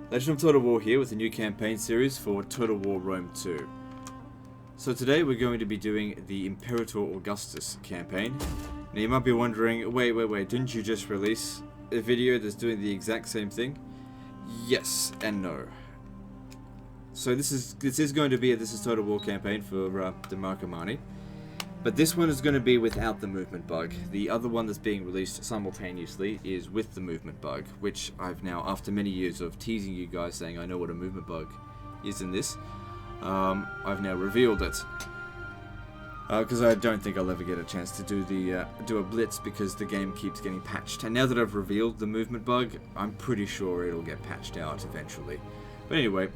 Legend of Total War here with a new campaign series for Total War Rome 2. So today we're going to be doing the Imperator Augustus campaign. Now you might be wondering, wait, didn't you just release a video that's doing the exact same thing? Yes and no. So this is going to be a This is Total War campaign for the Marcomanni. But this one is going to be without the movement bug. The other one that's being released simultaneously is with the movement bug, which I've now, after many years of teasing you guys saying I know what a movement bug is in this, I've now revealed it. Because I don't think I'll ever get a chance to do a blitz because the game keeps getting patched. And now that I've revealed the movement bug, I'm pretty sure it'll get patched out eventually. But anyway,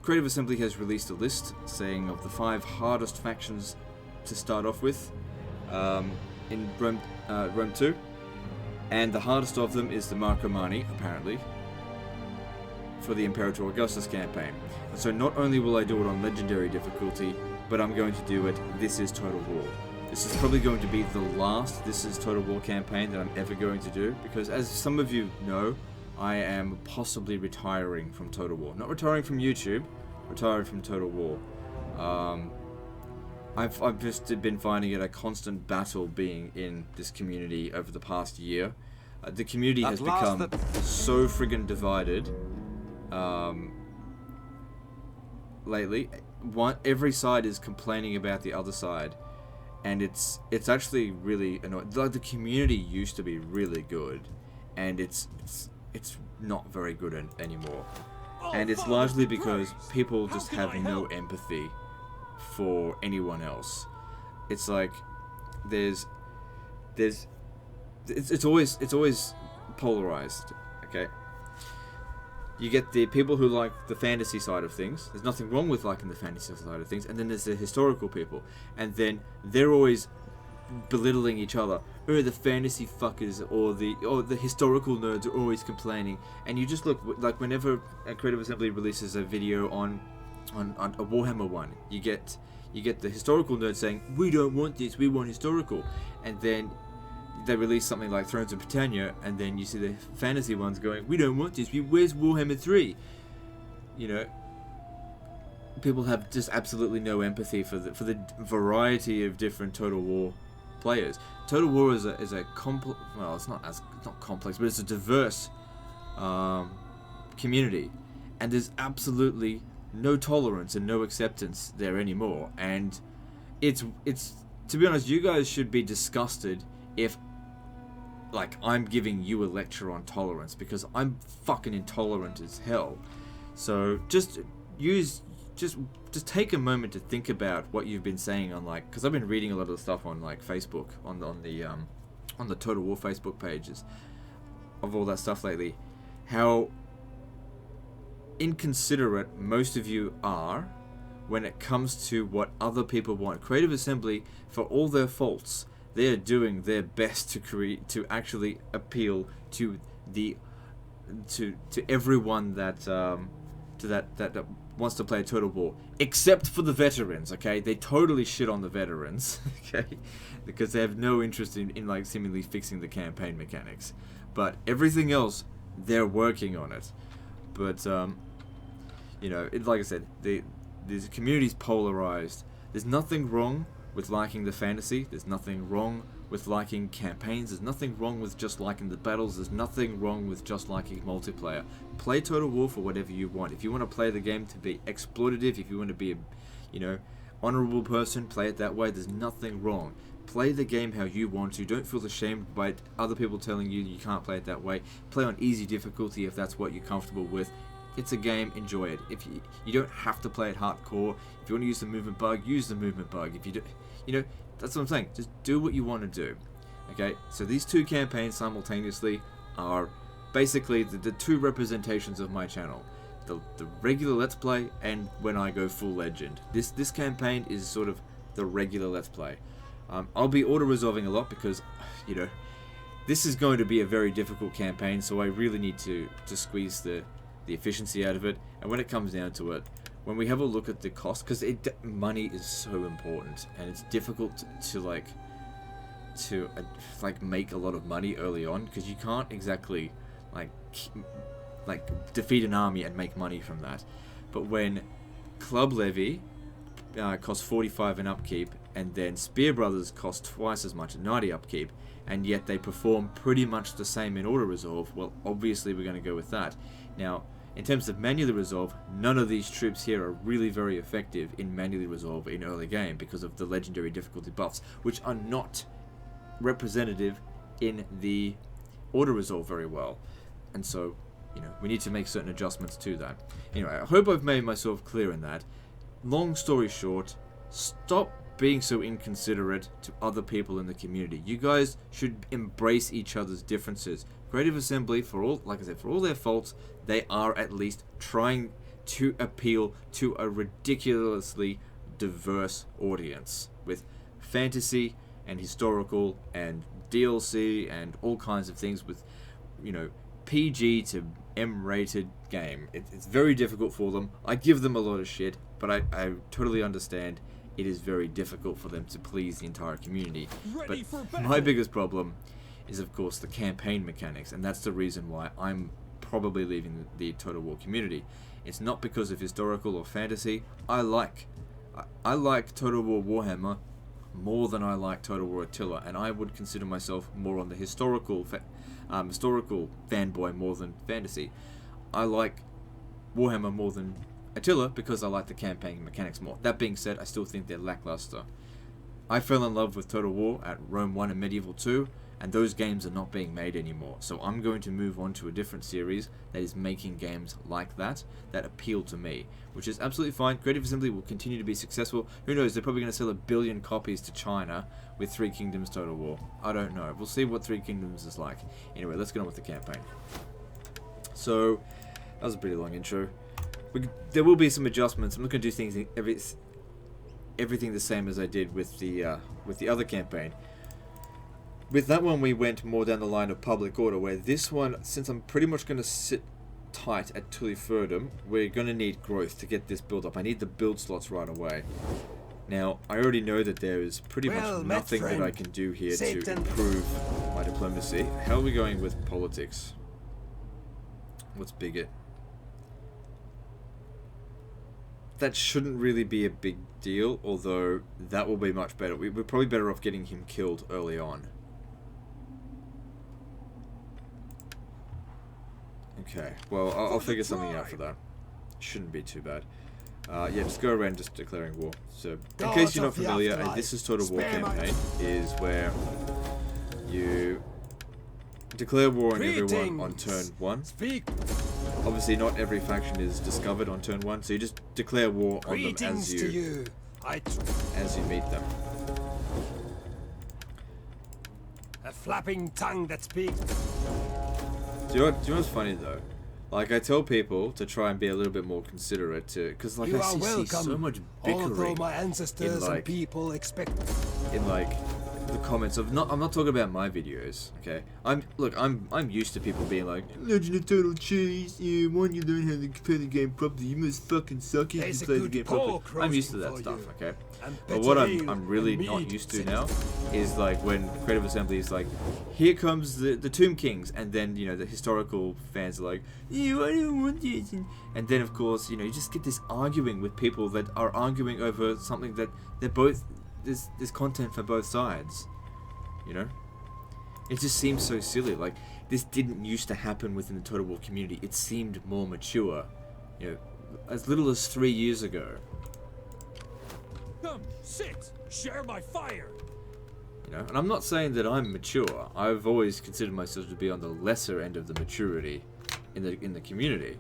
Creative Assembly has released a list saying of the 5 hardest factions to start off with in Rome 2, and the hardest of them is the Marcomanni, apparently, for the Imperator Augustus campaign. And so not only will I do it on legendary difficulty, but I'm going to do it This is Total War. This is probably going to be the last This is Total War campaign that I'm ever going to do, because as some of you know, I am possibly retiring from Total War. Not retiring from YouTube, retiring from Total War. I've just been finding it a constant battle being in this community over the past year. The community has become so friggin' divided lately. Every side is complaining about the other side, and it's actually really annoying. Like, the community used to be really good, and it's not very good anymore. And it's largely because people just have no empathy for anyone else. It's like it's always polarized. Okay, you get the people who like the fantasy side of things. There's nothing wrong with liking the fantasy side of things, and then there's the historical people, and then they're always belittling each other. Oh, the fantasy fuckers, or the historical nerds are always complaining. And you just look, like, whenever a Creative Assembly releases a video on a Warhammer one, you get the historical nerds saying, we don't want this, we want historical. And then they release something like Thrones of Britannia, and then you see the fantasy ones going, we don't want this, where's Warhammer 3? You know, people have just absolutely no empathy for the variety of different Total War players. Total War is a complex, well, it's not complex, but it's a diverse community, and there's absolutely no tolerance and no acceptance there anymore. And it's to be honest, you guys should be disgusted if, like, I'm giving you a lecture on tolerance, because I'm fucking intolerant as hell. So just take a moment to think about what you've been saying on, like, because I've been reading a lot of the stuff on, like, Facebook, on the Total War Facebook pages of all that stuff lately, how inconsiderate most of you are when it comes to what other people want. Creative Assembly, for all their faults, they are doing their best to actually appeal to everyone that wants to play Total War, except for the veterans. Okay, they totally shit on the veterans. Okay, because they have no interest in like seemingly fixing the campaign mechanics, but everything else, they're working on it. But you know, like I said, the community's polarized. There's nothing wrong with liking the fantasy. There's nothing wrong with liking campaigns. There's nothing wrong with just liking the battles. There's nothing wrong with just liking multiplayer. Play Total War for whatever you want. If you want to play the game to be exploitative, if you want to be a, honorable person, play it that way. There's nothing wrong. Play the game how you want to. Don't feel ashamed by other people telling you you can't play it that way. Play on easy difficulty if that's what you're comfortable with. It's a game, enjoy it. If you don't have to play it hardcore. If you want to use the movement bug, use the movement bug. If you do, that's what I'm saying. Just do what you want to do. Okay? So these 2 campaigns simultaneously are basically the 2 representations of my channel. The regular Let's Play, and when I go full legend. This campaign is sort of the regular Let's Play. I'll be auto-resolving a lot because, this is going to be a very difficult campaign, so I really need to squeeze the efficiency out of it. And when it comes down to it, when we have a look at the cost, because money is so important, and it's difficult to make a lot of money early on, because you can't exactly like defeat an army and make money from that. But when Club Levy costs 45 in upkeep, and then Spear Brothers cost twice as much at 90 upkeep, and yet they perform pretty much the same in auto resolve, well, obviously we're going to go with that. Now, in terms of manually resolve, none of these troops here are really very effective in manually resolve in early game because of the legendary difficulty buffs, which are not representative in the auto resolve very well. And so, you know, we need to make certain adjustments to that. Anyway, I hope I've made myself clear in that. Long story short, stop being so inconsiderate to other people in the community. You guys should embrace each other's differences. Creative Assembly, for all, like I said, for all their faults, they are at least trying to appeal to a ridiculously diverse audience with fantasy and historical and DLC and all kinds of things with, you know, PG to M-rated game. It's very difficult for them. I give them a lot of shit, but I totally understand it is very difficult for them to please the entire community. But my biggest problem is, of course, the campaign mechanics, and that's the reason why I'm probably leaving the Total War community. It's not because of historical or fantasy. I like Total War Warhammer more than I like Total War Attila, and I would consider myself more on the historical fanboy more than fantasy. I like Warhammer more than Attila because I like the campaign mechanics more. That being said, I still think they're lackluster. I fell in love with Total War at Rome 1 and Medieval 2, and those games are not being made anymore. So I'm going to move on to a different series that is making games like that appeal to me, which is absolutely fine. Creative Assembly will continue to be successful. Who knows, they're probably going to sell 1 billion copies to China with Three Kingdoms Total War. I don't know. We'll see what Three Kingdoms is like. Anyway, let's get on with the campaign. So, that was a pretty long intro. There will be some adjustments. I'm not going to do things everything the same as I did with the other campaign. With that one, we went more down the line of public order, where this one, since I'm pretty much going to sit tight at Tuliferdum, we're going to need growth to get this build up. I need the build slots right away. Now, I already know that there is pretty much nothing that I can do here to improve my diplomacy. How are we going with politics? What's bigot? That shouldn't really be a big deal, although that will be much better. We're probably better off getting him killed early on. Okay, well, I'll figure something out for that. Shouldn't be too bad. Yeah, just go around just declaring war. So, in case you're not familiar, a This is Total War campaign is where you declare war on everyone on turn 1. Obviously, not every faction is discovered on turn 1, so you just declare war on them as you meet them. A flapping tongue that speaks. Do you know what's funny though? Like, I tell people to try and be a little bit more considerate to, because like I see so much bickering my ancestors and people expect in like the comments of I'm not talking about my videos, okay? I'm used to people being like, Legend of Total Cheese, yeah, when you learn how to play the game properly, you must fucking suck it and play the game properly. I'm used to that stuff, okay? But what I'm really not used to now is like when Creative Assembly is like, here comes the Tomb Kings, and then, you know, the historical fans are like, yeah, I don't want this, and then of course, you know, you just get this arguing with people that are arguing over something that they're both, there's content for both sides, you know? It just seems so silly. Like, this didn't used to happen within the Total War community. It seemed more mature, you know, as little as 3 years ago. Come, sit, share my fire. You know, and I'm not saying that I'm mature. I've always considered myself to be on the lesser end of the maturity in the community.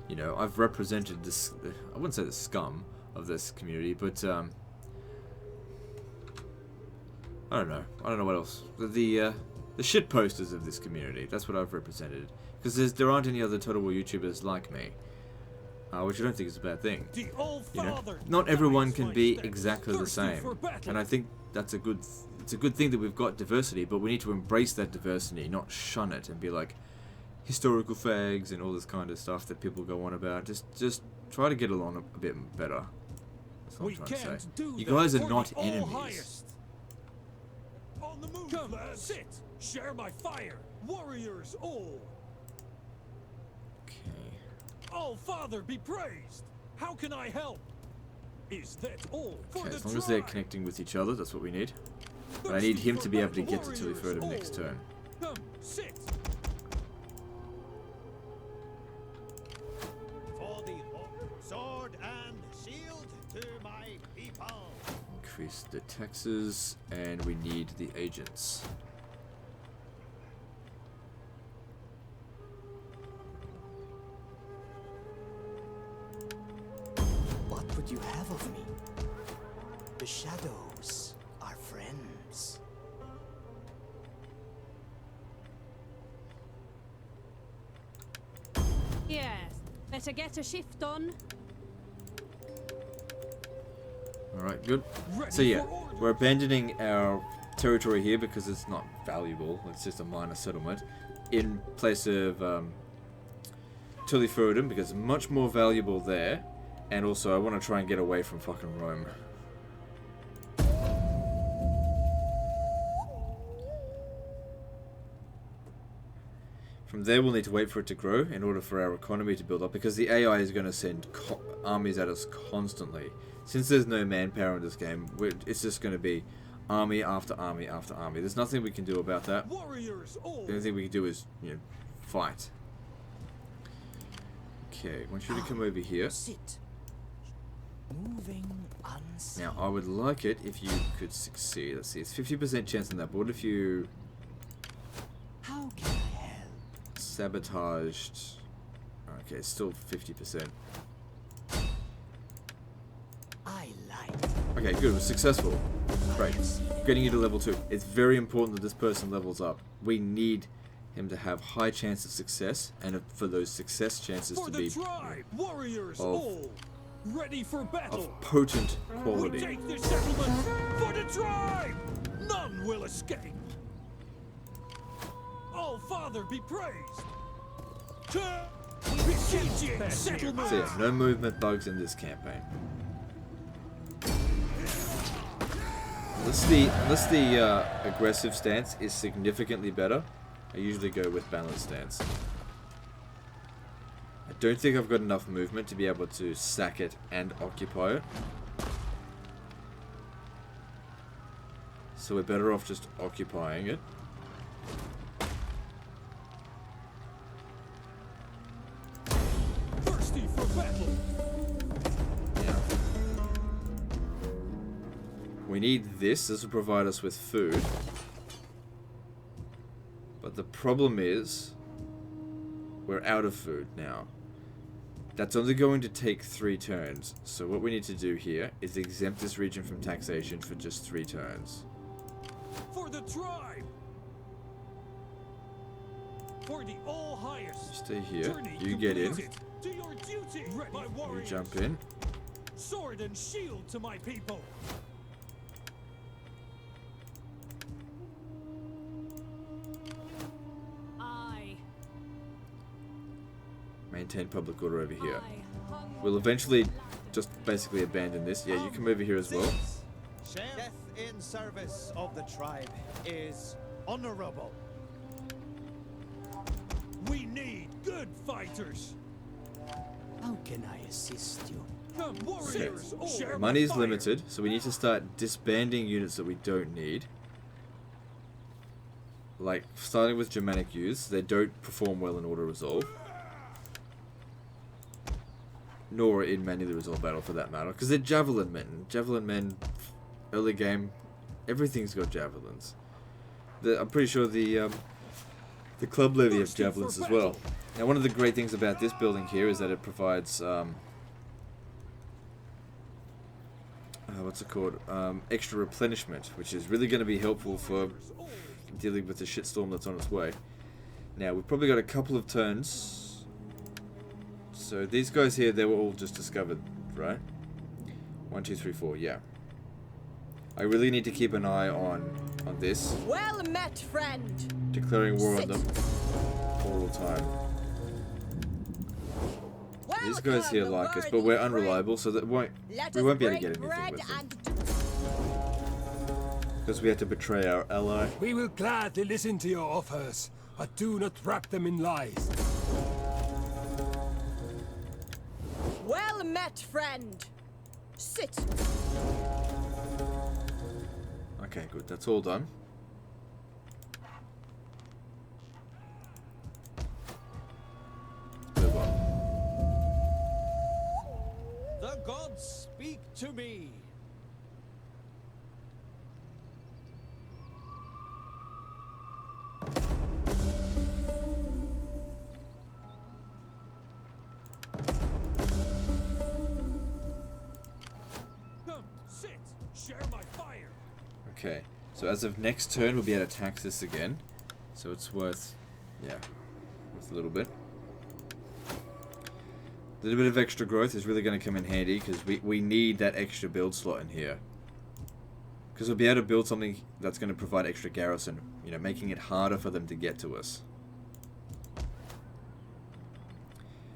You know, I've represented this, I wouldn't say the scum of this community, but I don't know what else. The shit posters of this community. That's what I've represented. Because there aren't any other Total War YouTubers like me, which I don't think is a bad thing. You know, not everyone can be exactly the same, and I think that's a good. It's a good thing that we've got diversity, but we need to embrace that diversity, not shun it and be like historical fags and all this kind of stuff that people go on about. Just try to get along a bit better. That's what I'm trying to say. You guys are not enemies. On the move, come, sit, share my fire, warriors all. Okay. Oh, Father, be praised! How can I help? Is that all? Okay, as long as they're connecting with each other, that's what we need. But I need him to be able to get to Tillyfordham next turn. Come, sit. For the sword and shield to my people. Increase the taxes, and we need the agents. What would you have of me? The shadows are friends. Yes, better get a shift on. Alright, good. So yeah, we're abandoning our territory here because it's not valuable. It's just a minor settlement. In place of Tillyfordham because it's much more valuable there. And also I want to try and get away from fucking Rome. From there we'll need to wait for it to grow in order for our economy to build up because the AI is going to send armies at us constantly. Since there's no manpower in this game, it's just going to be army after army after army. There's nothing we can do about that. Warriors, all. The only thing we can do is, you know, fight. Okay, I want you to come over here. Sit. Moving unseen. Now, I would like it if you could succeed. Let's see, it's 50% chance on that, but what if you How can I help? sabotaged? Okay, it's still 50%. I like. Okay, good, we're successful. Great. Getting you to level 2. It's very important that this person levels up. We need him to have high chance of success, and for those success chances For to the be tribe, warriors, of- all. Ready for battle. of potent We quality. take this settlement for the tribe. None will escape. Oh, Father, be praised. Besieging settlement. So yeah, no movement bugs in this campaign. Unless the aggressive stance is significantly better, I usually go with balanced stance. I don't think I've got enough movement to be able to sack it and occupy it. So we're better off just occupying it. Thirsty for battle. Yeah. We need this. This will provide us with food. But the problem is, we're out of food now. That's only going to take 3 turns. So what we need to do here is exempt this region from taxation for just 3 turns. For the tribe. For the all highest. You stay here. Journey You get in. completed. Do your duty, my You warriors. jump in. Sword and shield to my people. I. Maintain public order over here. I hunger. We'll eventually just basically abandon this. Yeah, you come over here as well. Death in service of the tribe is honorable. We need good fighters. How can I assist you? Come, warriors. all. Share Money my is fire. limited, so we need to start disbanding units that we don't need. Like, starting with Germanic youths, they don't perform well in auto resolve. Nor in manually resolved battle for that matter, because they're javelin men. Javelin men, early game, everything's got javelins. I'm pretty sure the club levy have javelins as well. Now, one of the great things about this building here is that it provides what's it called? Extra replenishment, which is really going to be helpful for dealing with the shitstorm that's on its way. Now, we've probably got a couple of turns. So these guys here, they were all just discovered, right? 1, 2, 3, 4, yeah. I really need to keep an eye on this, Well met, friend. declaring war on them all the time. These guys here like us, but we're unreliable, so that we won't be able to get anything with them. Because we had to betray our ally. We will gladly listen to your offers, but do not wrap them in lies. yet, friend. Sit. Okay, good. That's all done. Move on. The gods speak to me. Come, sit. Share my fire. Okay, so as of next turn, we'll be able to tax this again. So it's worth, yeah, worth a little bit. A little bit of extra growth is really going to come in handy because we need that extra build slot in here. Because we'll be able to build something that's going to provide extra garrison, you know, making it harder for them to get to us.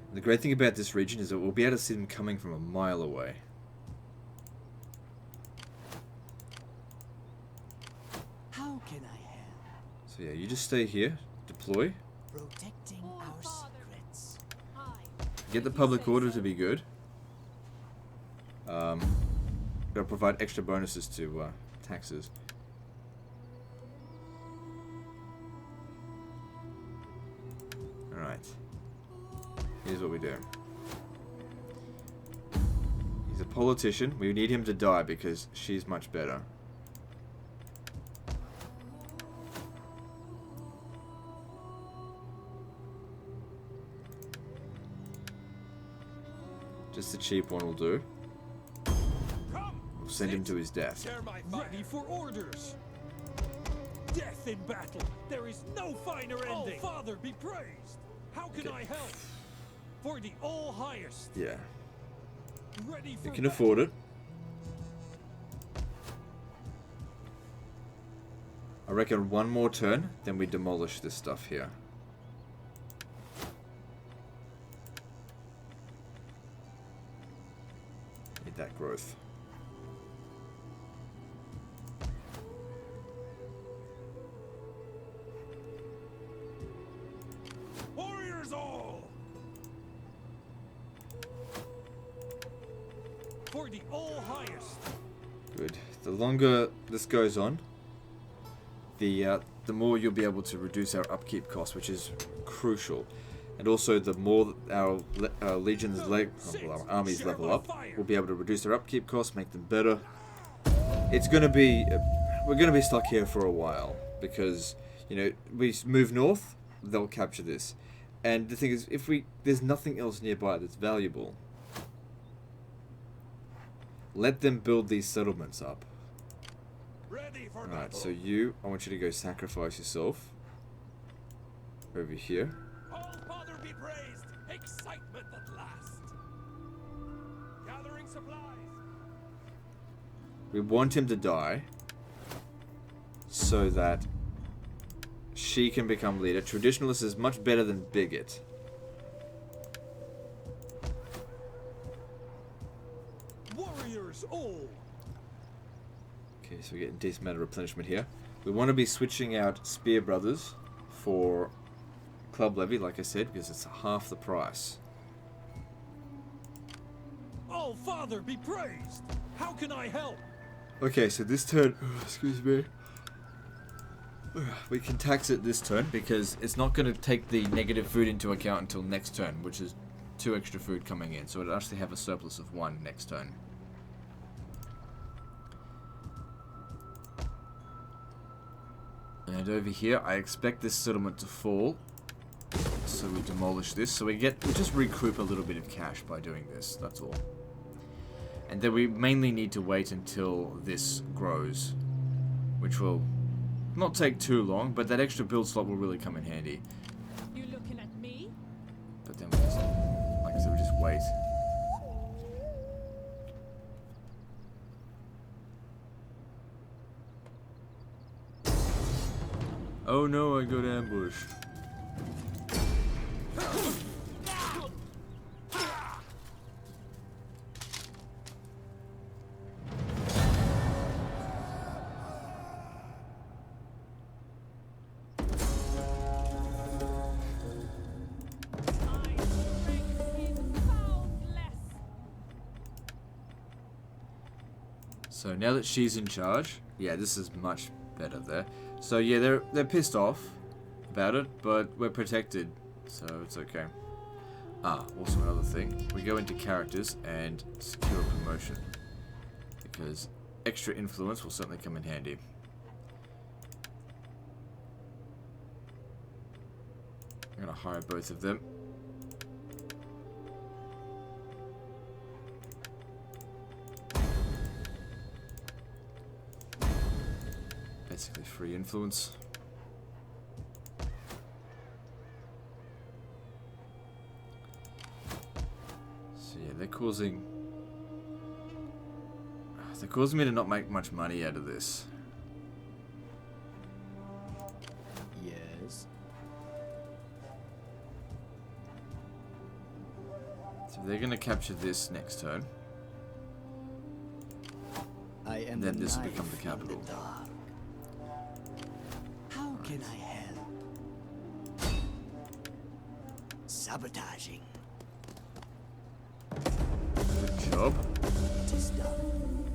And the great thing about this region is that we'll be able to see them coming from a mile away. How can I help? So yeah, you just stay here, deploy, Protecting Oh, our Father. secrets. Aye. get the public order to be good. They'll provide extra bonuses to taxes. Alright. Here's what we do. He's a politician. We need him to die because she's much better. Just the cheap one will do. Come. We'll send him to his death. Share my fire. Ready for orders. Death in battle. There is no finer ending. Oh, Father, be praised. How can I help? For the all highest. Yeah. Ready for You can battle. afford it. I reckon one more turn, then we demolish this stuff here. Need that growth. Warriors all. For the all highest. Good. The longer this goes on, the more you'll be able to reduce our upkeep costs, which is crucial. And also, the more our legions, our armies level up, we'll be able to reduce their upkeep costs, make them better. It's gonna be, we're gonna be stuck here for a while because, you know, we move north, they'll capture this. And the thing is, there's nothing else nearby that's valuable. Let them build these settlements up. Ready for Alright, battle. so I want you to go sacrifice yourself over here. All Father be praised. Excitement at last. Gathering supplies. We want him to die so that she can become leader. Traditionalist is much better than bigot. Warriors all. Okay, so we're getting decent amount of replenishment here. We want to be switching out Spear Brothers for Club Levy, like I said, because it's half the price. All Father be praised. How can I help? Okay, so this turn, excuse me, we can tax it this turn because it's not going to take the negative food into account until next turn, which is 2 extra food coming in, so it'll actually have a surplus of 1 next turn. And over here, I expect this settlement to fall, so we demolish this, so we just recoup a little bit of cash by doing this, that's all. And then we mainly need to wait until this grows, which will not take too long, but that extra build slot will really come in handy. You looking at me? But then we just, like I said, we just wait. Oh no, I got ambushed. My strength is boundless. So now that she's in charge, yeah, this is much better there. So yeah, they're pissed off about it, but we're protected, so it's okay. Ah, also another thing, we go into characters and secure a promotion, because extra influence will certainly come in handy. I'm gonna hire both of them. Basically free influence. So yeah, they're causing me to not make much money out of this. Yes. So they're gonna capture this next turn. I am And then the this will knife become the in capital. dark. How can I help? Sabotaging. Good job. It is done.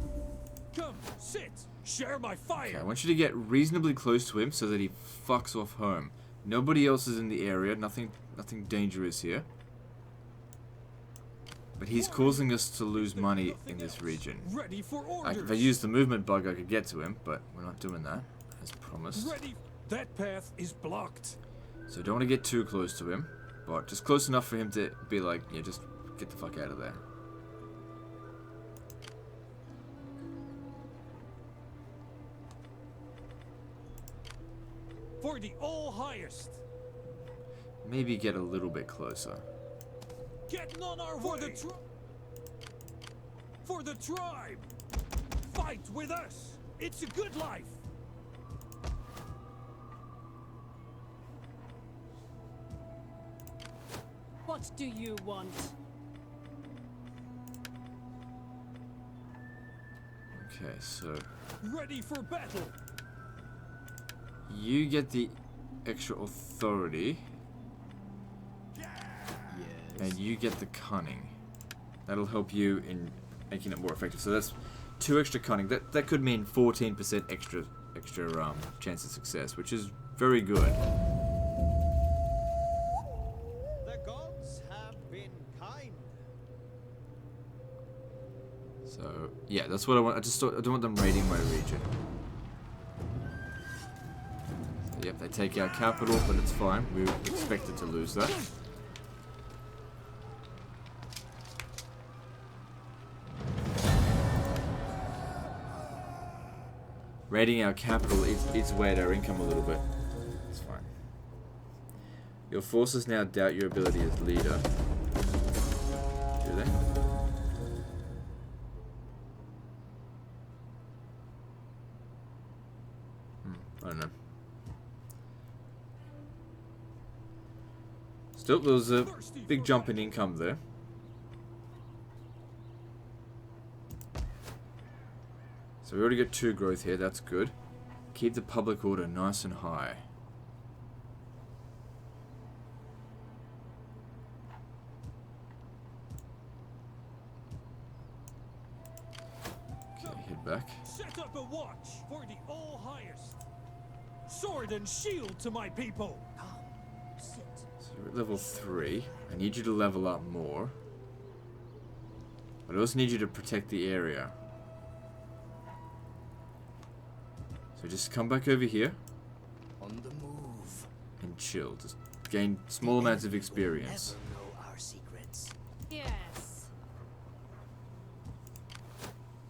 Come, sit. Share my fire. Okay, I want you to get reasonably close to him so that he fucks off home. Nobody else is in the area. Nothing dangerous here. But he's causing us to lose money in this region. Ready for orders. If I use the movement bug, I could get to him, but we're not doing that, as promised. Ready. That path is blocked. So don't want to get too close to him, but just close enough for him to be like, yeah, just get the fuck out of there. For the all highest. Maybe get a little bit closer. Getting on our way. For the tribe. Fight with us. It's a good life. What do you want? Okay, so Ready for battle. you get the extra authority, Yes. and you get the cunning. That'll help you in making it more effective. So that's 2 extra cunning. That could mean 14% extra chance of success, which is very good. The gods have been kind. So yeah, that's what I want. I don't want them raiding my region. So, yep, they take our capital, but it's fine. We expected to lose that. Raiding our capital it's weighed our income a little bit. It's fine. Your forces now doubt your ability as leader. Do they? I don't know. Still, there was a big jump in income there. So we already got 2 growth here, that's good. Keep the public order nice and high. Okay, head back. Set up a watch for the all highest. Sword and shield to my people. Come, sit. So you're at level 3. I need you to level up more. But I also need you to protect the area. So just come back over here On the move. and chill. Just gain small amounts of experience. Never know our secrets. Yes.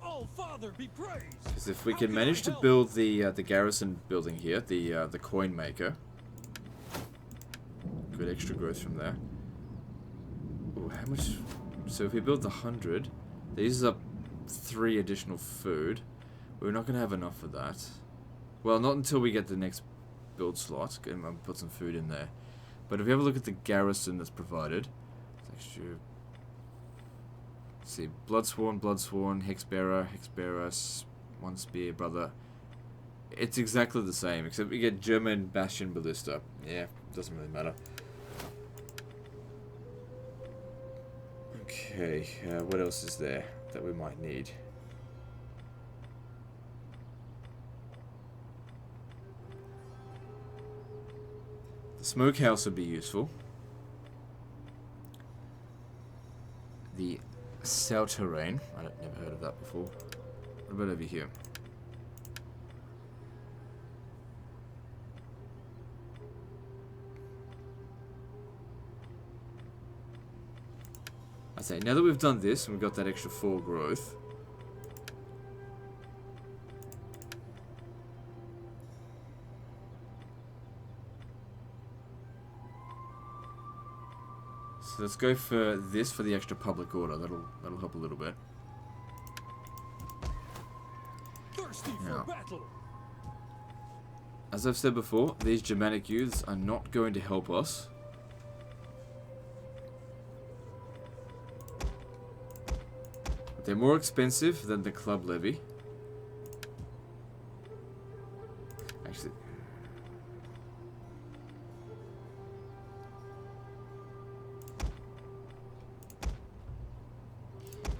Oh, Father, be praised. Because if we How can can manage I to help? build the garrison building here, the coin maker, good extra growth from there. Ooh, how much? So if we build the 100, that uses up 3 additional food. We're not going to have enough for that. Well, not until we get the next build slot. And put some food in there. But if you have a look at the garrison that's provided, it's extra. Let's see, Bloodsworn, Hexbearer, one Spear, Brother. It's exactly the same, except we get German Bastion Ballista. Yeah, doesn't really matter. Okay, what else is there that we might need? smokehouse would be useful. The Souterrain. I've never heard of that before. What about over here? I say, now that we've done this and we've got that extra 4 growth, so let's go for this for the extra public order. That'll help a little bit. Thirsty Now, for battle. as I've said before, these Germanic youths are not going to help us. They're more expensive than the club levy. Actually,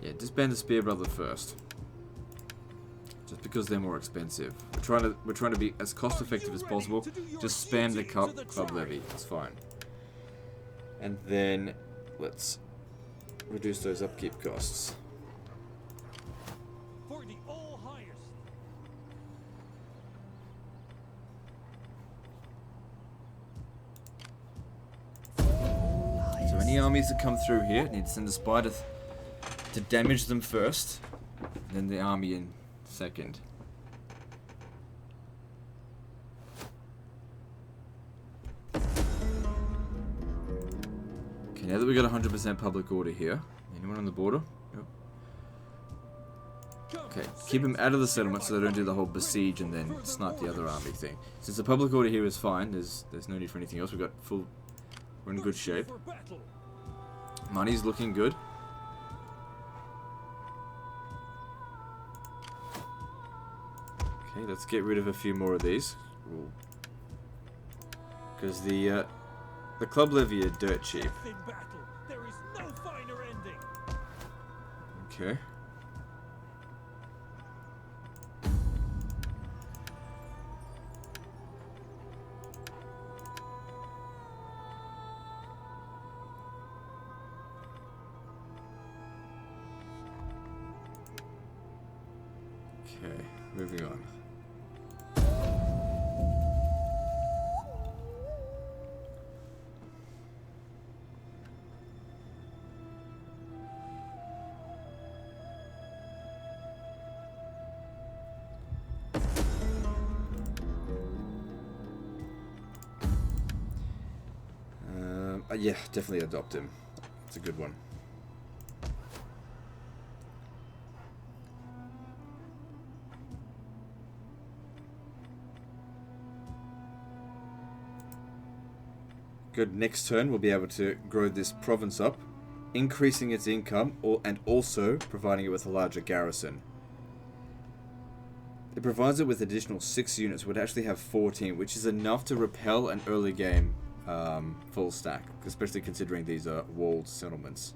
yeah, disband the Spear Brother first. Just because they're more expensive. We're trying to be as cost effective as possible. Just spam the club levy. That's fine. And then let's reduce those upkeep costs. For the all highest. So any armies that come through here need to send a spy to damage them first, then the army in second. Okay, now that we got 100% public order here, anyone on the border? Yep. Okay, keep them out of the settlement so they don't do the whole besiege and then snipe the other army thing. Since the public order here is fine, there's no need for anything else. We're in good shape. Money's looking good. Okay, let's get rid of a few more of these. Because the club levy are dirt cheap. Death in battle. There is no finer ending. Okay. Okay, moving on. Yeah, definitely adopt him. It's a good one. Good, next turn we'll be able to grow this province up, increasing its income and also providing it with a larger garrison. It provides it with additional 6 units, would actually have 14, which is enough to repel an early game full stack, especially considering these are walled settlements.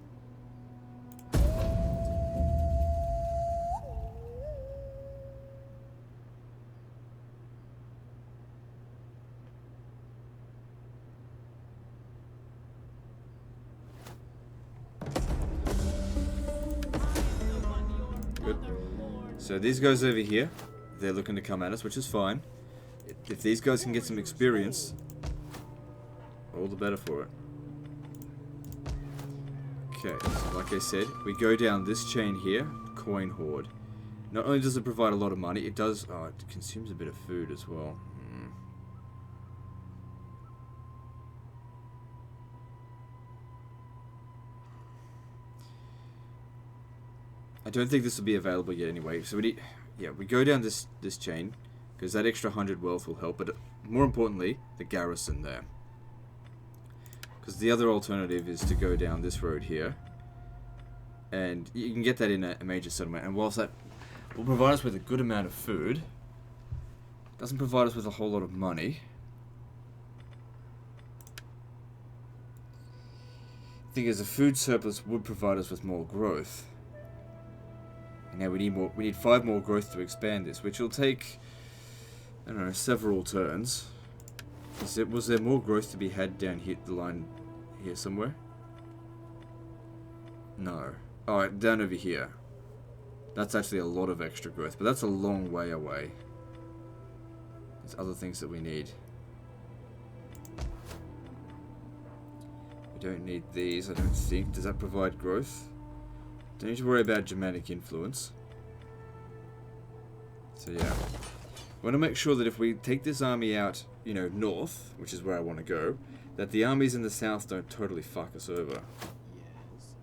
Good. So these guys over here, they're looking to come at us, which is fine. If these guys can get some experience, all the better for it. Okay, so like I said, we go down this chain here, coin hoard. Not only does it provide a lot of money, it does, it consumes a bit of food as well. I don't think this will be available yet anyway, so we need, yeah, we go down this chain, because that extra 100 wealth will help, but more importantly, the garrison there. Because the other alternative is to go down this road here, and you can get that in a major settlement, and whilst that will provide us with a good amount of food, it doesn't provide us with a whole lot of money. The thing is, a food surplus would provide us with more growth. And now we need 5 more growth to expand this, which will take, I don't know, several turns. Was there more growth to be had down here, the line here somewhere? No. Oh, down over here. That's actually a lot of extra growth, but that's a long way away. There's other things that we need. We don't need these, I don't think. Does that provide growth? Don't need to worry about Germanic influence. So yeah. I want to make sure that if we take this army out, you know, north, which is where I want to go, that the armies in the south don't totally fuck us over. Yes.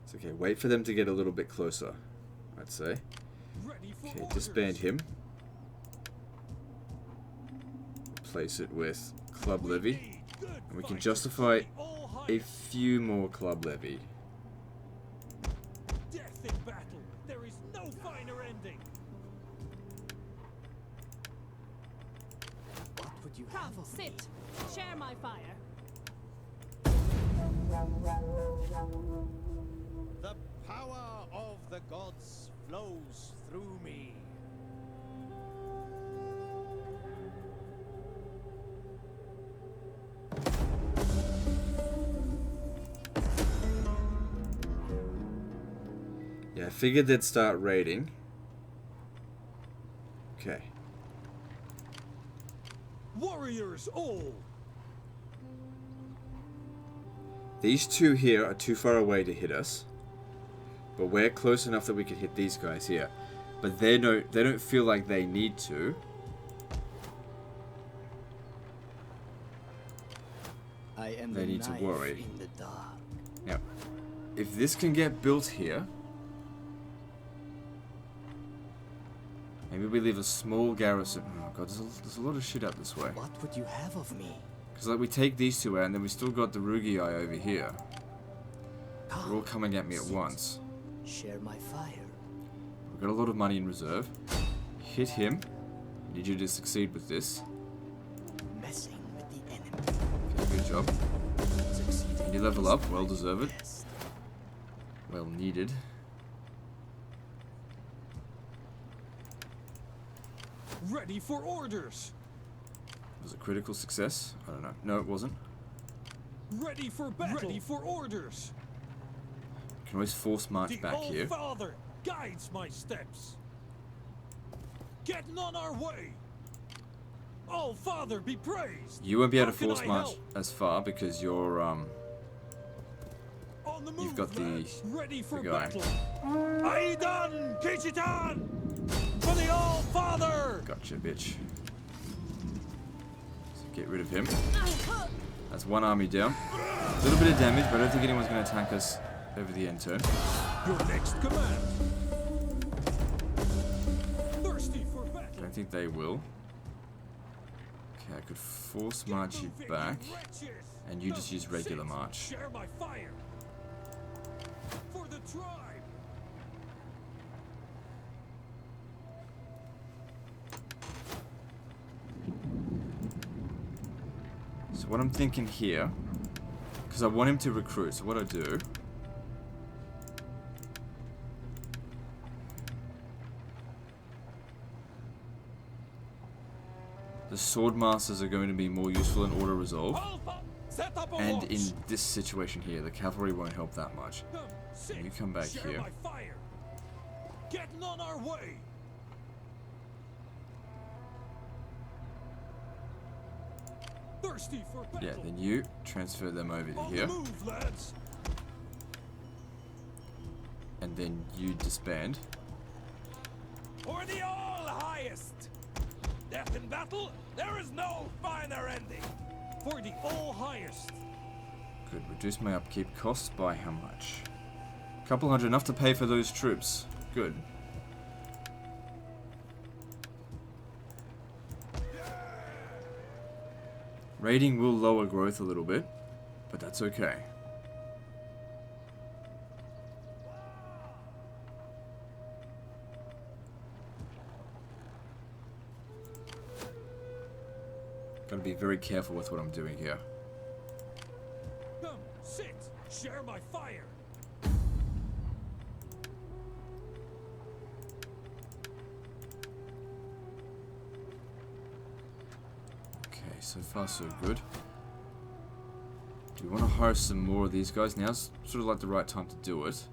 It's okay, wait for them to get a little bit closer, I'd say. Okay, disband him. Replace it with Club Levy. And we can justify a few more Club Levy. Death in battle. There is no finer ending. What would you Come, have of me? sit. Share my fire. The power of the gods flows through me. Yeah, I figured they'd start raiding. Okay. Warriors all. These two here are too far away to hit us. But we're close enough that we can hit these guys here. But they don't feel like they need to. I am They the need to knife worry. in the dark. Now, if this can get built here, maybe we leave a small garrison. Oh god, there's a lot of shit out this way. What would you have of me? Because like we take these two out, and then we still got the Rugii over here. They're all coming at me at once. Share my fire. We've got a lot of money in reserve. Hit him. Need you to succeed with this. Messing with the enemy. Okay, good job. Succeeding Can you level is up? Well my deserved. best. Well needed. Ready for orders. Was it critical success? I don't know. No, it wasn't. Ready for battle. Ready for orders. Can always force march The back here. All-Father guides my steps. Getting on our way. All-Father be praised. You won't be able to How can force I march help? as far because you're On the move, You've got the- lads. Ready for the guy. battle. Aidan Kichitan for the All-Father. gotcha, bitch. So get rid of him. That's one army down. A little bit of damage, but I don't think anyone's going to attack us over the end turn. Your next command. Thirsty for battle. I don't think they will. Okay, I could force march you Moving, back, wretches. and you just use regular Sit. march. Share my fire. For the tribe. So what I'm thinking here, because I want him to recruit, so what I do, the sword masters are going to be more useful in auto resolve, Alpha, set up a and watch. in this situation here, the cavalry won't help that much. Come, sit. You come back Share here. my fire. Getting on our way. Thirsty for battle. Yeah, then you transfer them over to On here, the move, lads. and then you disband. For the all-highest. Death in battle, there is no finer ending. For the all-highest. Good, reduce my upkeep costs by how much? Couple hundred, enough to pay for those troops. Good. Raiding will lower growth a little bit, but that's okay. Gotta be very careful with what I'm doing here. Come, sit. Share my fire. so far so good. Do we want to hire some more of these guys? Now's sort of like the right time to do it,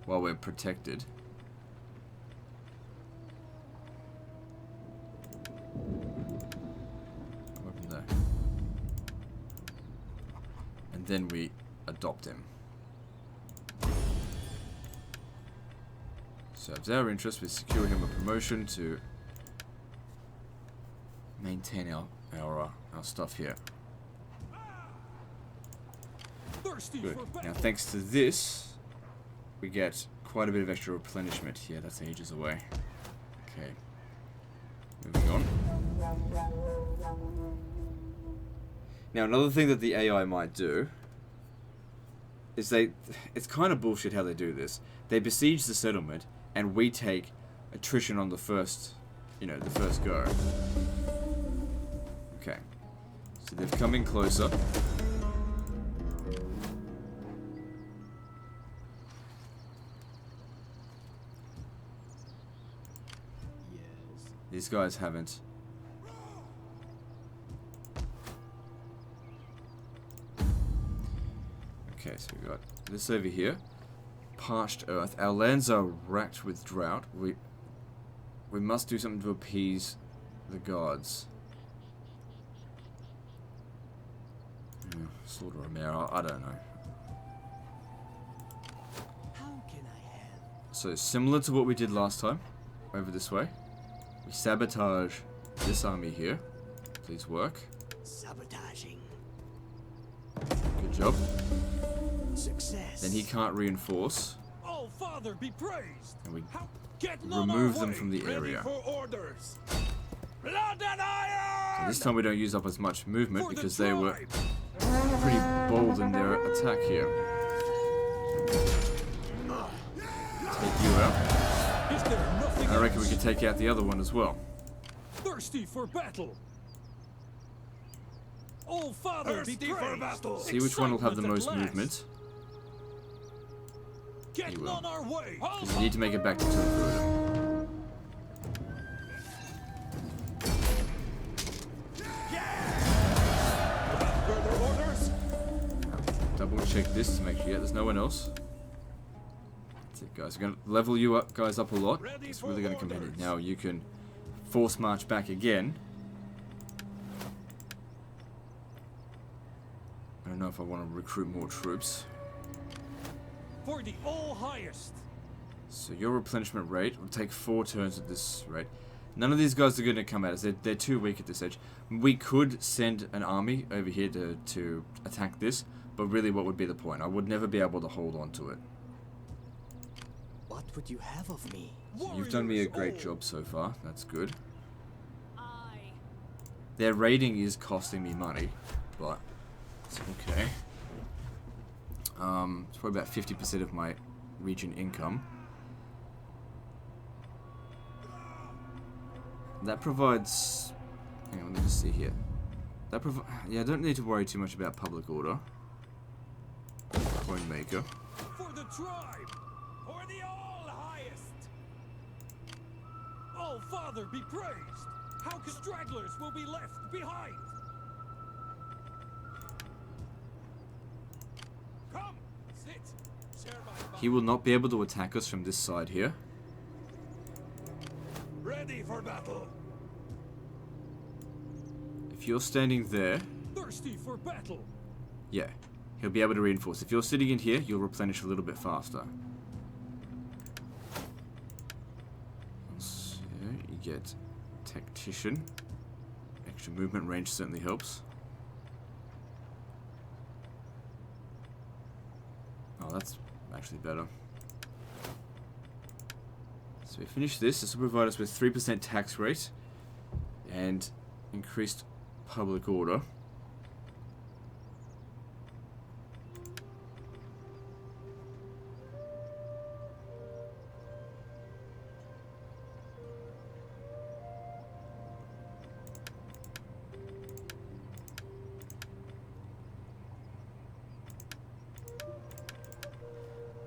while we're protected. Open there. And then we adopt him. Serves our interest. We secure him a promotion to maintain our stuff here. Good. Now, thanks to this, we get quite a bit of extra replenishment. Yeah, that's ages away. Okay. Moving on. Now, another thing that the AI might do is it's kind of bullshit how they do this. They besiege the settlement, and we take attrition on the first go. Okay. So they've come in closer. These guys haven't. Okay, so we got this over here. Parched earth. Our lands are racked with drought. We must do something to appease the gods. Slaughter a mare. I don't know. How can I help? So similar to what we did last time, over this way. We sabotage this army here. Please work. Sabotaging. Good job. Success. Then he can't reinforce. Oh, Father, be praised. And we Getting on remove our them way. from the Ready area. for orders. Blood and iron. So this time we don't use up as much movement For the because they were tribe. pretty bold in their attack here. Take you out. Is there nothing I reckon we else? could take out the other one as well. Thirsty for battle. Oh, Father, be Thirsty for praised. battle. See which one will have the Excitement most at last. movement. Getting will. on our way. We need to make it back to Tilford. Further orders? Double check this to make sure. Yeah, there's no one else. That's it, guys. We're going to level you guys up a lot. Ready It's for really going to come handy. orders. Now you can force march back again. I don't know if I want to recruit more troops. For the all highest. So your replenishment rate will take 4 turns at this rate. None of these guys are going to come at us. They're too weak at this stage. We could send an army over here to attack this, but really what would be the point? I would never be able to hold on to it. What would you have of me? So you've done me a Warriors great all. job so far. That's good. Aye. Their raiding is costing me money, but it's okay. It's probably about 50% of my region income. That provides. Hang on, let me just see here. That yeah, I don't need to worry too much about public order. Coin maker. For the tribe. For the all highest. Oh, Father, be praised. How can stragglers will be left behind? Come, sit. Share my He will not be able to attack us from this side here. ready for battle. If you're standing there, Thirsty for battle. yeah, he'll be able to reinforce. If you're sitting in here, you'll replenish a little bit faster. So you get tactician. Extra movement range certainly helps. Oh, that's actually better. So we finish this. This will provide us with 3% tax rate and increased public order.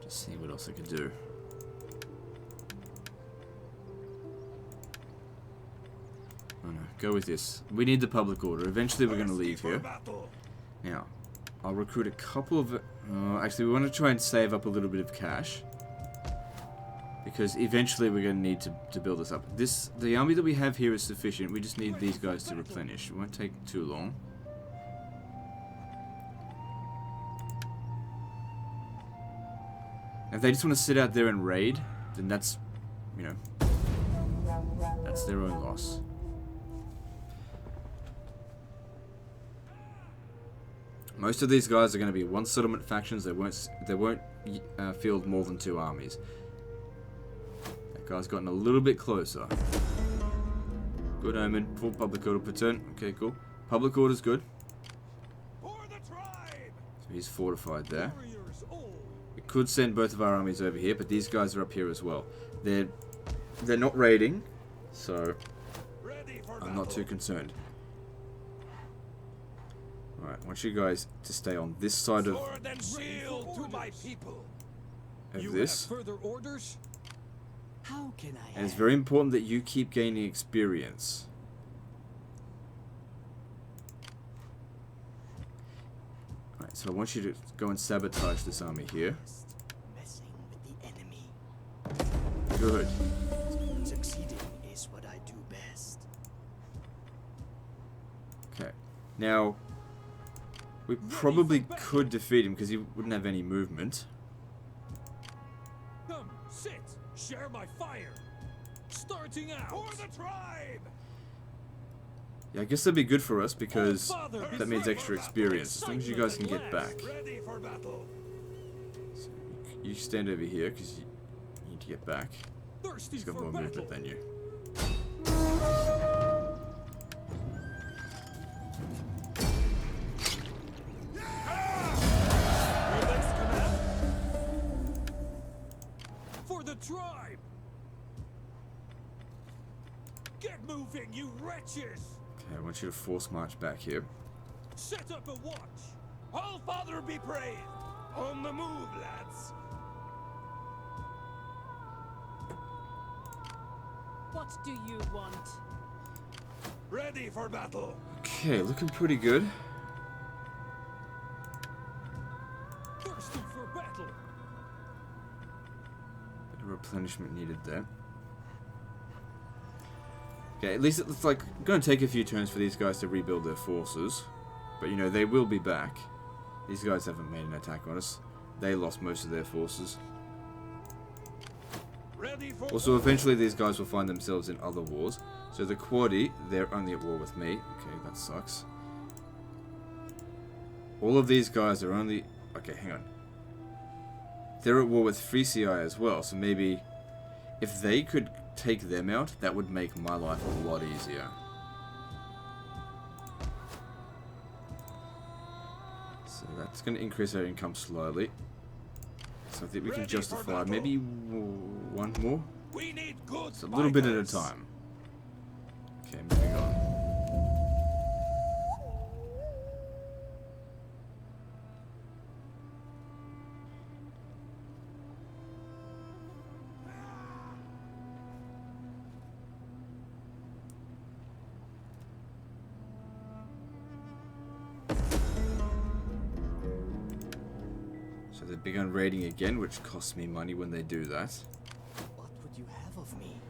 Just see what else I can do. Oh no, go with this. We need the public order. Eventually we're going to leave here. Now, I'll recruit a couple of... actually, we want to try and save up a little bit of cash. Because eventually we're going to need to build this up. The army that we have here is sufficient. We just need these guys to replenish. It won't take too long. If they just want to sit out there and raid, then that's, you know, that's their own loss. Most of these guys are going to be one settlement factions. They won't field more than 2 armies. That guy's gotten a little bit closer. Good omen. Full public order return. Okay, cool. Public order's good. So he's fortified there. We could send both of our armies over here, but these guys are up here as well. They're not raiding, so I'm not too concerned. Alright, I want you guys to stay on this side of this. Further orders? How can I And it's very important that you keep gaining experience. Alright, so I want you to go and sabotage this army here. messing with the enemy? Good. Succeeding is what I do best. Okay. Now, we probably could defeat him because he wouldn't have any movement. Come, sit, share my fire. Starting out. For the tribe. Yeah, I guess that'd be good for us because that means extra experience. As long as you guys can get back. Ready for battle. So you stand over here because you need to get back. Thirsty He's got for more battle. movement than you. Your next command? For the tribe. Get moving, you wretches. Okay, I want you to force march back here. Set up a watch. All Father be praised. On the move, lads. What do you want? Ready for battle. Okay, looking pretty good. Thirsty for battle. Bit of replenishment needed there. Okay, at least it's like going to take a few turns for these guys to rebuild their forces. But you know, they will be back. These guys haven't made an attack on us. They lost most of their forces. Ready for Also, eventually these guys will find themselves in other wars. So the Quadi, they're only at war with me. Okay, that sucks. All of these guys are only... Okay, hang on. They're at war with Free as well, so maybe if they could take them out, that would make my life a lot easier. So that's going to increase our income slowly. So I think we can justify maybe one more. We need good It's a little bit at a fighters. time. Okay, moving on. So they've begun raiding again, which costs me money when they do that. What would you have of me?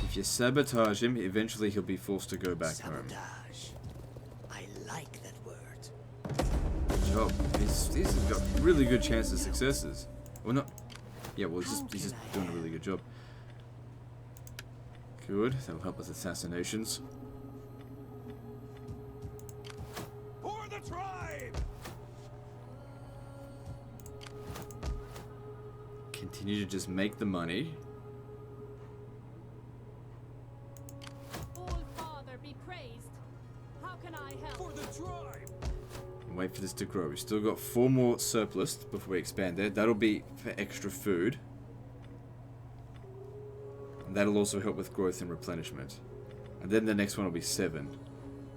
If you sabotage him, eventually he'll be forced to go back home. Sabotage. I like that word. Good job. He's got really good chance of successes. Well, not... Yeah, well, he's just doing a really good job. Good. That'll help with assassinations. For the tribe. Continue to just make the money. All Father be praised. How can I help? For the tribe. And wait for this to grow. We've still got 4 more surplus before we expand there. That'll be for extra food. And that'll also help with growth and replenishment. And then the next one will be 7.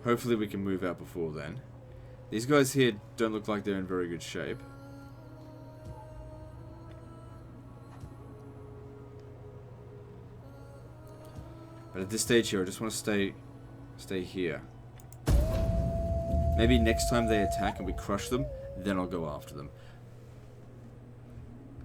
Hopefully we can move out before then. These guys here don't look like they're in very good shape. But at this stage here, I just want to stay here. Maybe next time they attack and we crush them, then I'll go after them.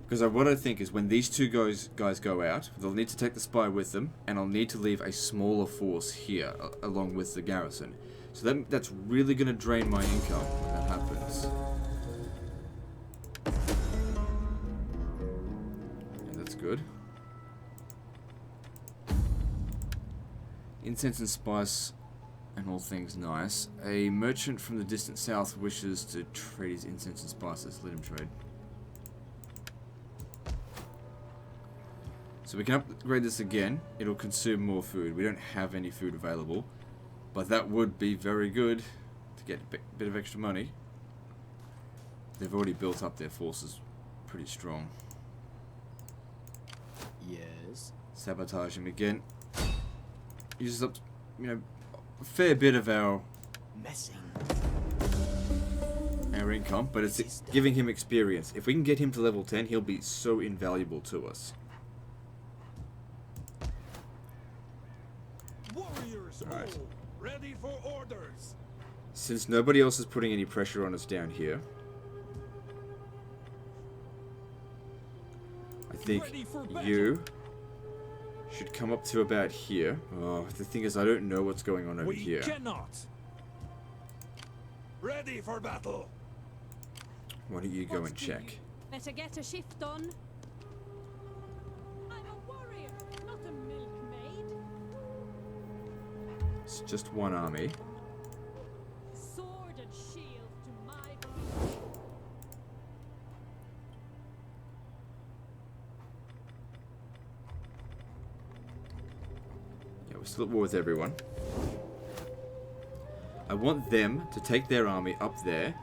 Because what I think is when these two guys go out, they'll need to take the spy with them, and I'll need to leave a smaller force here, along with the garrison. So that's really going to drain my income when that happens. Yeah, that's good. Incense and spice and all things nice. A merchant from the distant south wishes to trade his incense and spices. Let him trade. So we can upgrade this again. It'll consume more food. We don't have any food available. But that would be very good to get a bit of extra money. They've already built up their forces pretty strong. Yes. Sabotage him again. Uses up, you know, a fair bit of our income, but it's giving him experience. If we can get him to level 10, he'll be so invaluable to us. Warriors, Alright. all ready for orders. Since nobody else is putting any pressure on us down here, I think Ready for you should come up to about here. Oh, the thing is, I don't know what's going on over We here. cannot. Ready for battle. Why don't you go What and do check? you- Better get a shift on. I'm a warrior, not a milkmaid. It's just one army. Sword and shield to my people. Yeah, we're still at war with everyone. I want them to take their army up there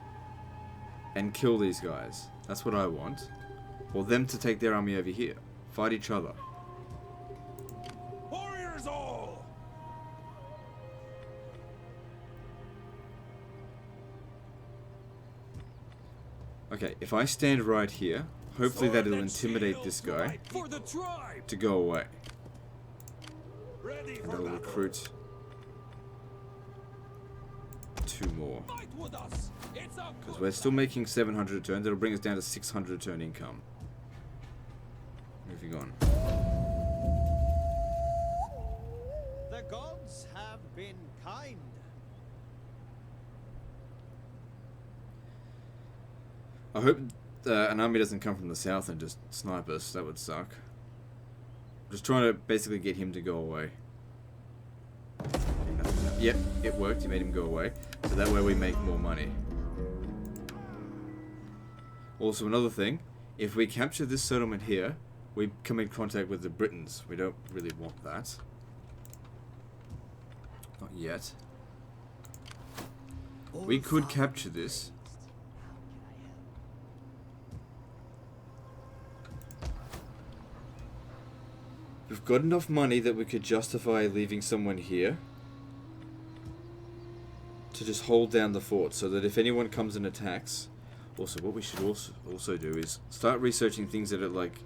and kill these guys. That's what I want. Or them to take their army over here. Fight each other. Warriors all. Okay, if I stand right here, hopefully Sword that'll and intimidate shield this to guy my for the tribe. to go away. Ready And for I'll battle. recruit 2 more. Fight with us. It's a Because good we're still making 700 a turn. That'll bring us down to 600 a turn income. Moving on. The gods have been kind. I hope an army doesn't come from the south and just snipe us. That would suck. Just trying to basically get him to go away. Yep, it worked. You made him go away. So that way we make more money. Also, another thing. If we capture this settlement here, we come in contact with the Britons. We don't really want that. Not yet. We could capture this. We've got enough money that we could justify leaving someone here to just hold down the fort so that if anyone comes and attacks. Also, what we should also do is start researching things that are like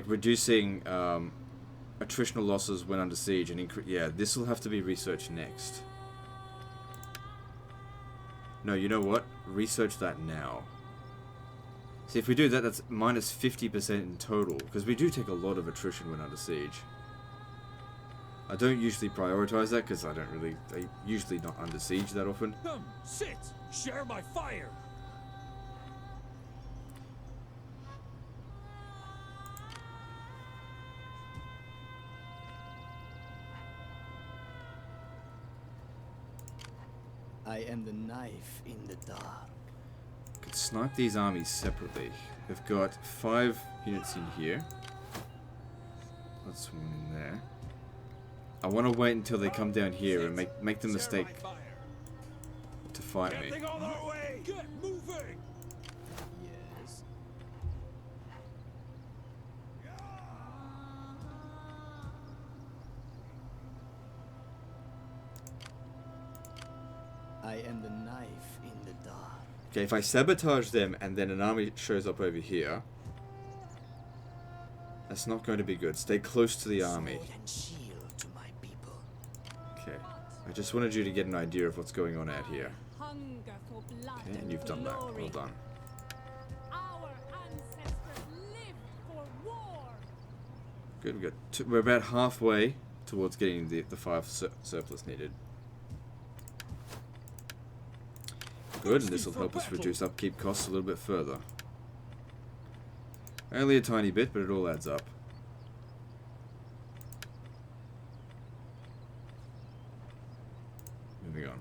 reducing attritional losses when under siege and yeah, this will have to be researched next. No, you know what? Research that now. See, if we do that, that's minus 50% in total, because we do take a lot of attrition when under siege. I don't usually prioritize that, because I usually not under siege that often. Come, sit, share my fire. I am the knife in the dark. Could snipe these armies separately. They've got 5 units in here. Let's swing in there. I want to wait until they come down here and make the mistake Share my fire. to fight me. Getting on our way. Get moving. Yes. I am the knife in the dark. Okay, if I sabotage them and then an army shows up over here, That's not going to be good. Stay close to the army. Sword and shield to my people. Okay. I just wanted you to get an idea of what's going on out here. Hunger for blood Okay, and you've done that. glory. Well done. Our ancestors lived for war. Good. We're about halfway towards getting the 5 surplus needed. Good, and this will help us reduce upkeep costs a little bit further. Only a tiny bit, but it all adds up. Moving on.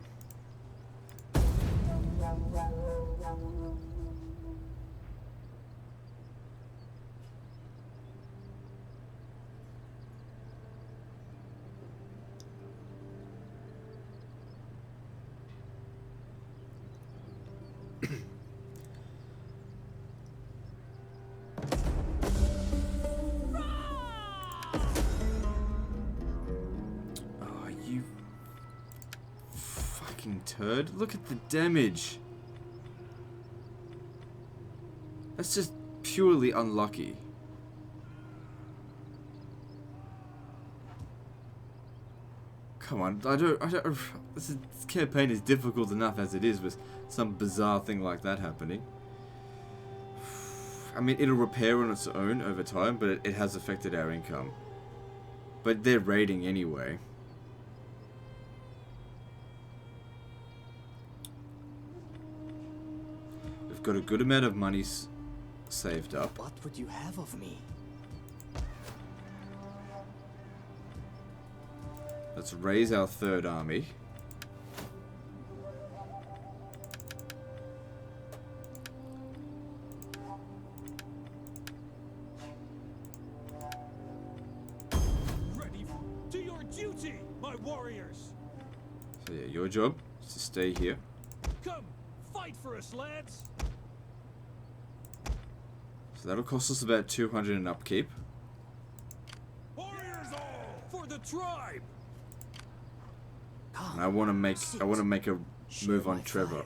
Oh, you fucking turd. Look at the damage. That's just purely unlucky. Come on, this campaign is difficult enough as it is with some bizarre thing like that happening. I mean, it'll repair on its own over time, but it has affected our income. But they're raiding anyway. We've got a good amount of money saved up. What would you have of me? Let's raise our 3rd army. Ready to your duty, my warriors. So yeah, your job is to stay here. Come, fight for us, lads. So that'll cost us about 200 in upkeep. Warriors all for the tribe. And I want to make a move on Trevor.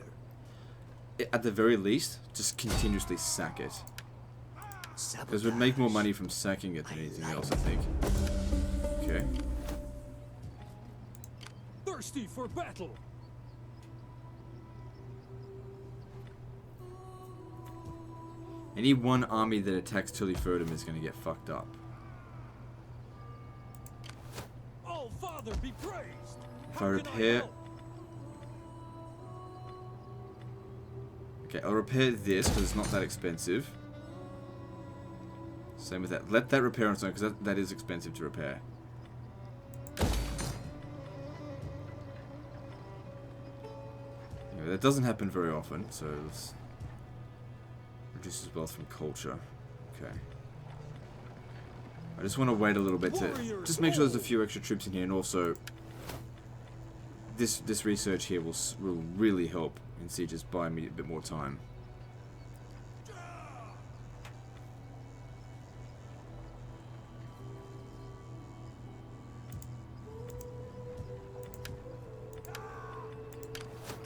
At the very least, just continuously sack it. Because we'd make more money from sacking it than anything else, I think. Okay. Thirsty for battle. Any one army that attacks Tullyferdum is going to get fucked up. Oh, Father, be praised. If I repair... Okay, I'll repair this because it's not that expensive. Same with that. Let that repair on its own because that is expensive to repair. That doesn't happen very often, so let's... Reduces wealth from culture. Okay. I just want to wait a little bit to just make sure there's a few extra troops in here, and also this research here will really help in sieges, buy me a bit more time.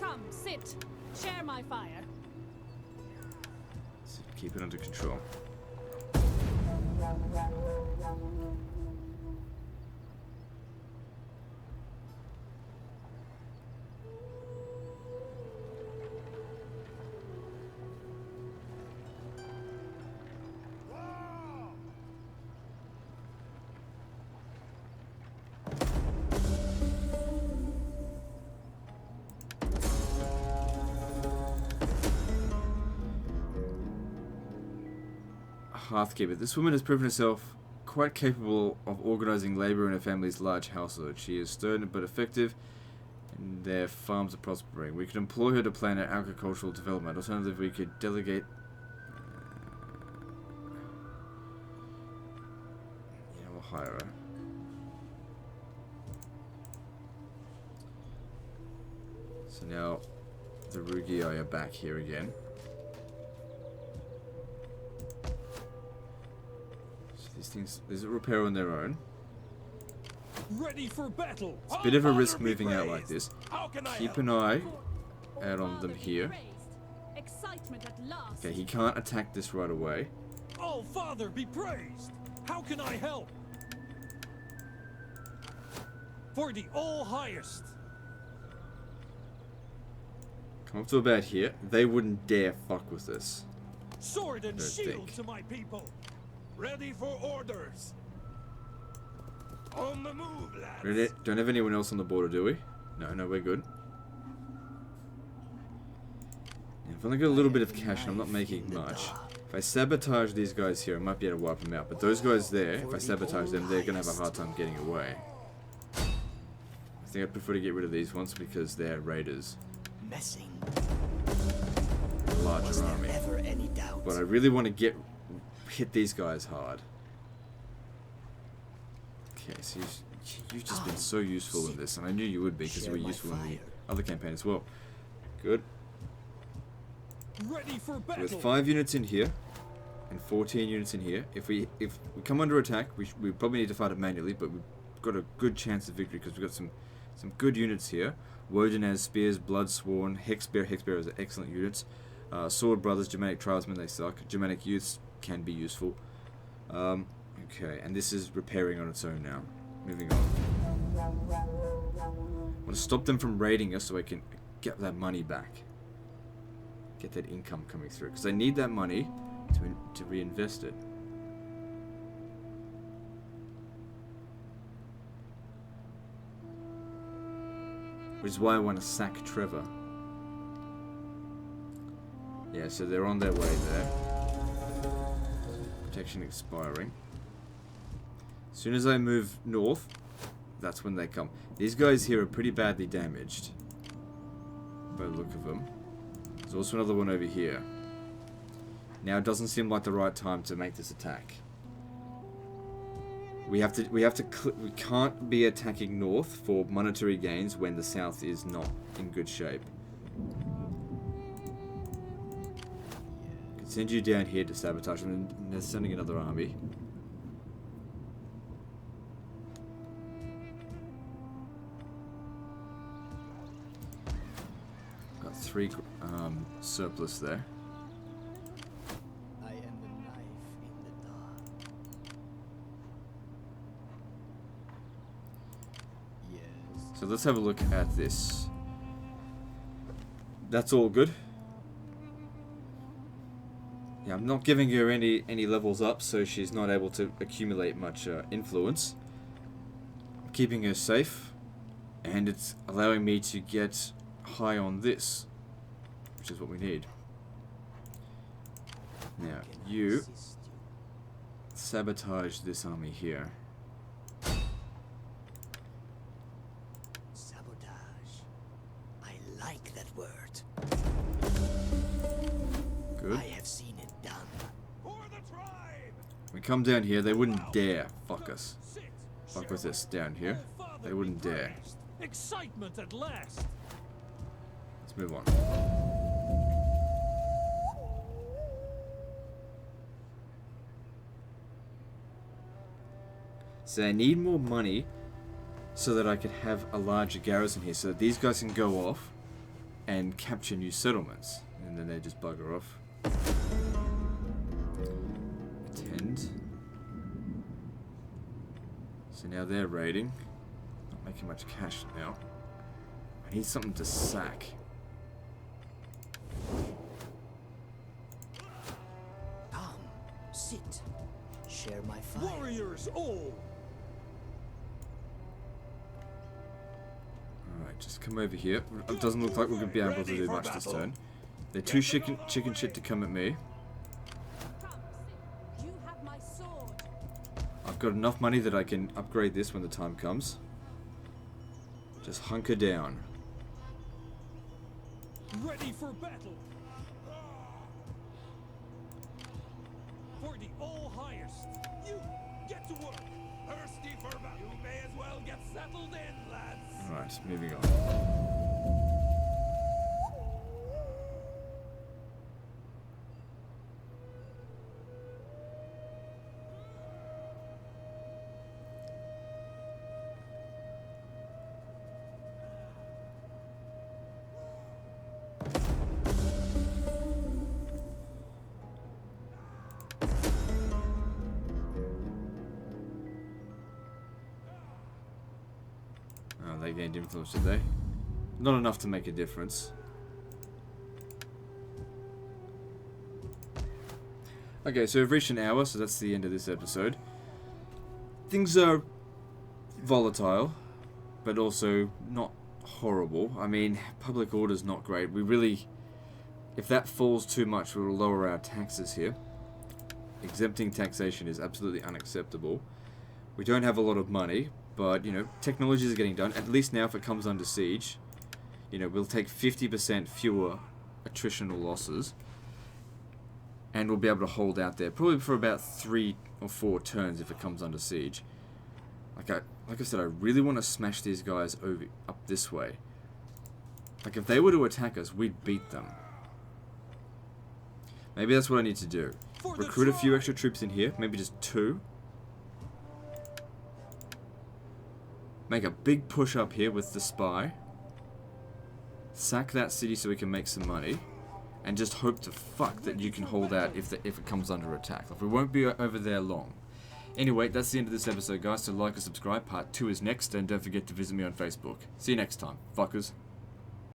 Come, sit. Share my fire. So keep it under control. Hearthkeeper. This woman has proven herself quite capable of organizing labor in her family's large household. She is stern but effective, and their farms are prospering. We could employ her to plan our agricultural development. Alternatively, we could delegate... yeah, we'll hire her. So now, the Rugii are back here again. These are repair on their own. Ready for battle. It's a bit of a risk moving out like this. Keep an eye out on them here. Excitement at last. Okay, he can't attack this right away. Oh, Father, be praised. How can I help? For the all highest. Come up to about here. They wouldn't dare fuck with this. Sword and Don't shield think. to my people. Ready for orders. On the move, lads. Don't have anyone else on the border, do we? No, we're good. Now, I've only got a little bit of cash and I'm not making much. If I sabotage these guys here, I might be able to wipe them out. But those guys there, if I sabotage them, they're going to have a hard time getting away. I think I'd prefer to get rid of these ones because they're raiders. Messing. Larger Was there army. ever any doubt? But I really want to hit these guys hard. Okay, so you've just been so useful in this, and I knew you would be because you were useful in the other campaign as well. Good. Ready for So battle. with 5 units in here and 14 units in here, if we come under attack, we probably need to fight it manually, but we've got a good chance of victory because we've got some good units here. Woden has spears, Bloodsworn, Hexbear is excellent units. Sword Brothers, Germanic Tribesmen, they suck. Germanic Youths can be useful. Okay, and this is repairing on its own now. Moving on. I want to stop them from raiding us so I can get that money back. Get that income coming through. Because I need that money to reinvest it. Which is why I want to sack Trevor. Yeah, so they're on their way there. Protection expiring. As soon as I move north, that's when they come. These guys here are pretty badly damaged. By the look of them. There's also another one over here. Now it doesn't seem like the right time to make this attack. We can't be attacking north for monetary gains when the south is not in good shape. I can send you down here to sabotage them, and they're sending another army. Got 3 surplus there. I am the knife in the dark. Yes. So let's have a look at this. That's all good. Yeah, I'm not giving her any levels up, so she's not able to accumulate much influence. I'm keeping her safe, and it's allowing me to get high on this, which is what we need. Now, you sabotage this army here. Sabotage. I like that word. Good. I have seen it done. For the tribe. We come down here, they wouldn't dare fuck us. Fuck with us down here. They wouldn't dare. Excitement at last. Let's move on. So I need more money so that I could have a larger garrison here, so that these guys can go off and capture new settlements. And then they just bugger off. Attend. So now they're raiding. Not making much cash now. I need something to sack. Come, sit. Share my fire. Warriors all. Alright, just come over here. It doesn't look like we're going to be able to do much this turn. They're too chicken shit to come at me. Come, sit. You have my sword. I've got enough money that I can upgrade this when the time comes. Just hunker down. Ready for battle. For the all highest. You get to work. Thirsty for battle. You may as well get settled in, lads. Alright, moving on. Oh, they gained influence, did they? Not enough to make a difference. Okay, so we've reached an hour, so that's the end of this episode. Things are volatile, but also not horrible. I mean, public order's not great. We really... If that falls too much, we'll lower our taxes here. Exempting taxation is absolutely unacceptable. We don't have a lot of money, but, you know, technologies are getting done. At least now, if it comes under siege, you know, we'll take 50% fewer attritional losses. And we'll be able to hold out there, probably for about 3 or 4 turns if it comes under siege. Like I said, I really want to smash these guys up this way. Like, if they were to attack us, we'd beat them. Maybe that's what I need to do. Recruit a few extra troops in here, maybe just 2. Make a big push up here with the spy. Sack that city so we can make some money. And just hope to fuck that you can hold out if it comes under attack. Like, we won't be over there long. Anyway, that's the end of this episode, guys. So like and subscribe. Part 2 is next. And don't forget to visit me on Facebook. See you next time, fuckers.